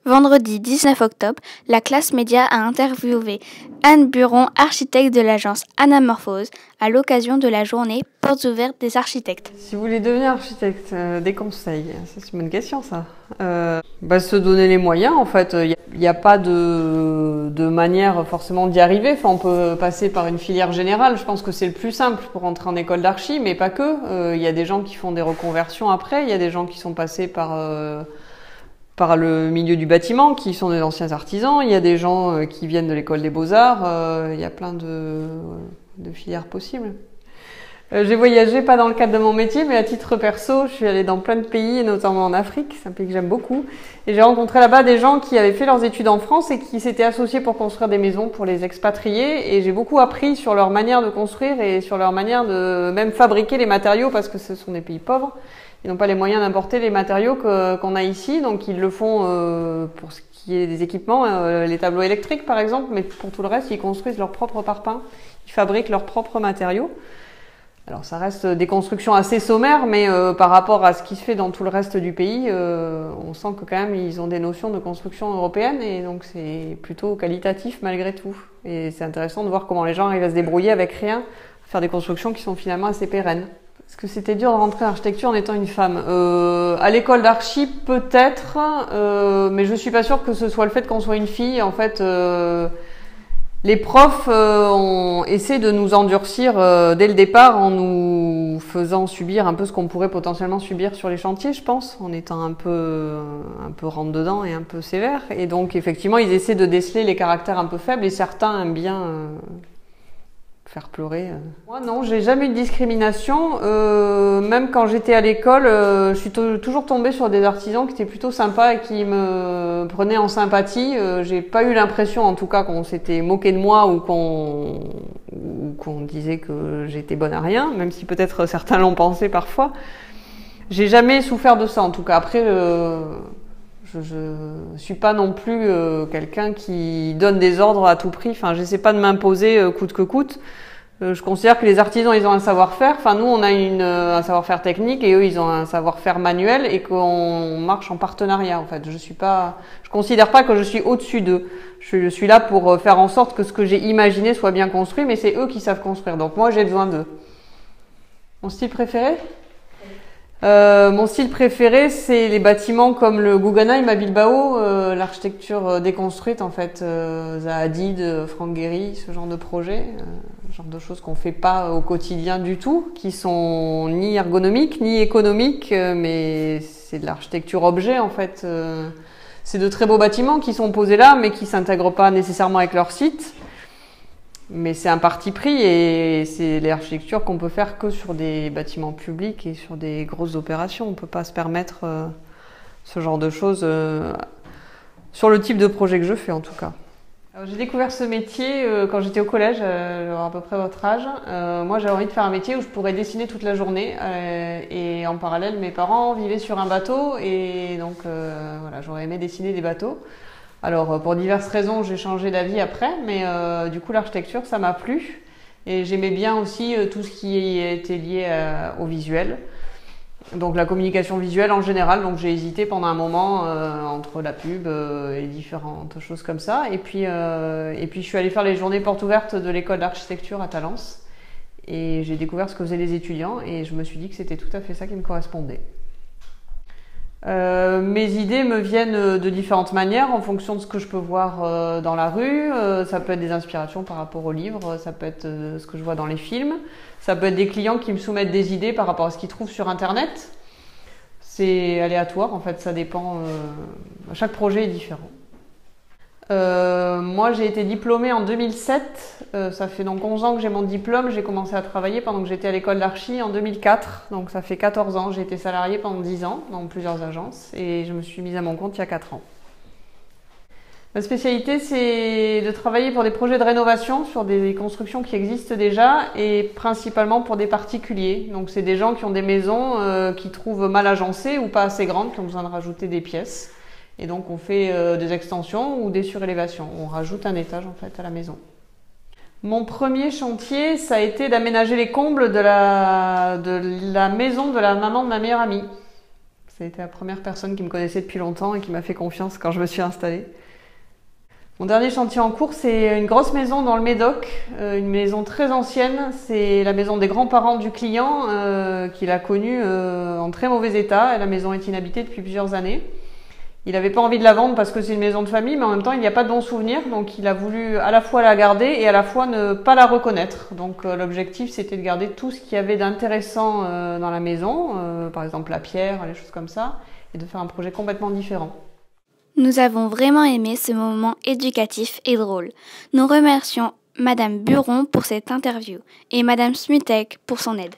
Vendredi 19 octobre, la classe média a interviewé Anne Buron, architecte de l'agence Anamorphose, à l'occasion de la journée Portes ouvertes des architectes. Si vous voulez devenir architecte, des conseils, c'est une bonne question ça. Se donner les moyens en fait. Il n'y a pas de manière forcément d'y arriver. Enfin, on peut passer par une filière générale. Je pense que c'est le plus simple pour entrer en école d'archi, mais pas que. Il y a des gens qui font des reconversions après. Il y a des gens qui sont passés par le milieu du bâtiment, qui sont des anciens artisans. Il y a des gens qui viennent de l'école des beaux-arts. Il y a plein de filières possibles. J'ai voyagé, pas dans le cadre de mon métier, mais à titre perso, je suis allée dans plein de pays, et notamment en Afrique. C'est un pays que j'aime beaucoup. Et j'ai rencontré là-bas des gens qui avaient fait leurs études en France et qui s'étaient associés pour construire des maisons pour les expatriés. Et j'ai beaucoup appris sur leur manière de construire et sur leur manière de même fabriquer les matériaux, parce que ce sont des pays pauvres. Ils n'ont pas les moyens d'importer les matériaux qu'on a ici. Donc ils le font pour ce qui est des équipements, les tableaux électriques par exemple. Mais pour tout le reste, ils construisent leurs propres parpaings. Ils fabriquent leurs propres matériaux. Alors ça reste des constructions assez sommaires, mais par rapport à ce qui se fait dans tout le reste du pays, on sent que quand même ils ont des notions de construction européenne et donc c'est plutôt qualitatif malgré tout. Et c'est intéressant de voir comment les gens arrivent à se débrouiller avec rien, faire des constructions qui sont finalement assez pérennes. Est-ce que c'était dur de rentrer en architecture en étant une femme? À l'école d'archi peut-être, mais je suis pas sûre que ce soit le fait qu'on soit une fille. En fait, les profs essaient de nous endurcir dès le départ en nous faisant subir un peu ce qu'on pourrait potentiellement subir sur les chantiers, je pense, en étant un peu rentre-dedans et un peu sévère. Et donc, effectivement, ils essaient de déceler les caractères un peu faibles et certains aiment bien faire pleurer. Moi, non, j'ai jamais eu de discrimination. Même quand j'étais à l'école, je suis toujours tombée sur des artisans qui étaient plutôt sympas et qui me prenaient en sympathie. J'ai pas eu l'impression, en tout cas, qu'on s'était moqué de moi ou qu'on disait que j'étais bonne à rien, même si peut-être certains l'ont pensé parfois. J'ai jamais souffert de ça, en tout cas. Après, je suis pas non plus quelqu'un qui donne des ordres à tout prix. Enfin, j'essaie pas de m'imposer coûte que coûte. Je considère que les artisans, ils ont un savoir-faire. Enfin, nous, on a un savoir-faire technique et eux, ils ont un savoir-faire manuel et qu'on marche en partenariat, en fait. Je considère pas que je suis au-dessus d'eux. Je suis là pour faire en sorte que ce que j'ai imaginé soit bien construit, mais c'est eux qui savent construire. Donc moi, j'ai besoin d'eux. Mon style préféré? Mon style préféré, c'est les bâtiments comme le Guggenheim à Bilbao, l'architecture déconstruite en fait, Zaha Hadid, Frank Gehry, ce genre de projet, genre de choses qu'on fait pas au quotidien du tout, qui sont ni ergonomiques ni économiques, mais c'est de l'architecture objet en fait. C'est de très beaux bâtiments qui sont posés là, mais qui s'intègrent pas nécessairement avec leur site. Mais c'est un parti pris et c'est l'architecture qu'on peut faire que sur des bâtiments publics et sur des grosses opérations. On ne peut pas se permettre ce genre de choses sur le type de projet que je fais en tout cas. J'ai découvert ce métier quand j'étais au collège, à peu près votre âge. Moi j'avais envie de faire un métier où je pourrais dessiner toute la journée et en parallèle mes parents vivaient sur un bateau et donc voilà, j'aurais aimé dessiner des bateaux. Alors, pour diverses raisons, j'ai changé d'avis après, mais du coup, l'architecture, ça m'a plu. Et j'aimais bien aussi tout ce qui était lié au visuel. Donc, la communication visuelle en général. Donc, j'ai hésité pendant un moment entre la pub et différentes choses comme ça. Et puis, je suis allée faire les journées portes ouvertes de l'école d'architecture à Talence. Et j'ai découvert ce que faisaient les étudiants. Et je me suis dit que c'était tout à fait ça qui me correspondait. Mes idées me viennent de différentes manières en fonction de ce que je peux voir dans la rue. Ça peut être des inspirations par rapport aux livres, ça peut être ce que je vois dans les films, ça peut être des clients qui me soumettent des idées par rapport à ce qu'ils trouvent sur internet. C'est aléatoire en fait, ça dépend. Chaque projet est différent. Moi j'ai été diplômée en 2007, ça fait donc 11 ans que j'ai mon diplôme, j'ai commencé à travailler pendant que j'étais à l'école d'archi en 2004, donc ça fait 14 ans, j'ai été salariée pendant 10 ans dans plusieurs agences et je me suis mise à mon compte il y a 4 ans. Ma spécialité c'est de travailler pour des projets de rénovation sur des constructions qui existent déjà et principalement pour des particuliers, donc c'est des gens qui ont des maisons qui trouvent mal agencées ou pas assez grandes, qui ont besoin de rajouter des pièces. Et donc on fait des extensions ou des surélévations. On rajoute un étage en fait à la maison. Mon premier chantier, ça a été d'aménager les combles de la maison de la maman de ma meilleure amie. C'était la première personne qui me connaissait depuis longtemps et qui m'a fait confiance quand je me suis installée. Mon dernier chantier en cours, c'est une grosse maison dans le Médoc, une maison très ancienne. C'est la maison des grands-parents du client qu'il a connue en très mauvais état. Et la maison est inhabitée depuis plusieurs années. Il n'avait pas envie de la vendre parce que c'est une maison de famille, mais en même temps, il n'y a pas de bons souvenirs. Donc, il a voulu à la fois la garder et à la fois ne pas la reconnaître. Donc, l'objectif, c'était de garder tout ce qu'il y avait d'intéressant dans la maison, par exemple la pierre, les choses comme ça, et de faire un projet complètement différent. Nous avons vraiment aimé ce moment éducatif et drôle. Nous remercions Madame Buron pour cette interview et Madame Smutek pour son aide.